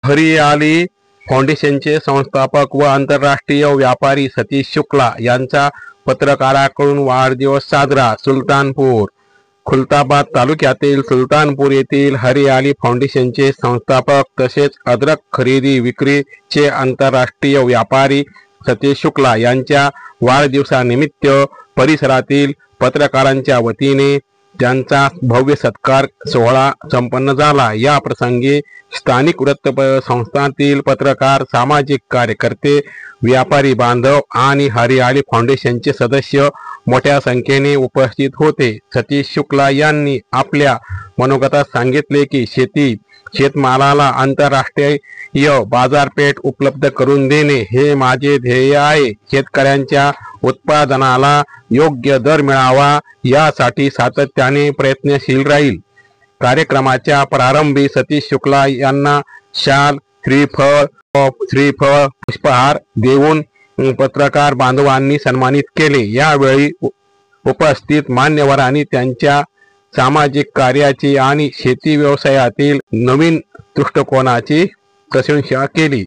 हरियाली फाउंडेशनचे संस्थापक व आंतरराष्ट्रीय व्यापारी सतीश शुक्ला यांचा पत्रकाराकडून वाढदिवस साजरा। सुलतानपूर खुलताबाद तालुक्यातील सुलतानपूर येथील हरियाली फाउंडेशनचे संस्थापक तसेच अद्रक खरेदी विक्रीचे आंतरराष्ट्रीय व्यापारी सतीश शुक्ला यांच्या वाढदिवसानिमित्त परिसरातील पत्रकारांच्या वतीने त्यांचा भव्य सत्कार सोहळा संपन्न झाला। या प्रसंगी स्थानिक वृत्तसंस्थांतील पत्रकार, सामाजिक कार्यकर्ते, व्यापारी बांधव आणि हरियाली फाउंडेशनचे सदस्य मोठ्या संख्येने उपस्थित होते। सतीश शुक्ला यांनी आपल्या मनोगतात सांगितले की शेतमालाला आंतरराष्ट्रीय बाजारपेठ उपलब्ध करून देणे हे माझे ध्येय आहे। शेतकऱ्यांच्या उत्पादनाला योग्य दर मिळावा यासाठी सातत्याने प्रयत्नशील राहील। कार्यक्रमाच्या प्रारंभी सतीश शुक्ला यांना शाल, श्रीफळ, पुष्पहार देऊन पत्रकार बांधवांनी सन्मानित केले। यावेळी उपस्थित मान्यवरांनी त्यांच्या सामाजिक कार्याची आणि शेती व्यवसायातील नवीन दृष्टिकोनाची प्रशंसा केली।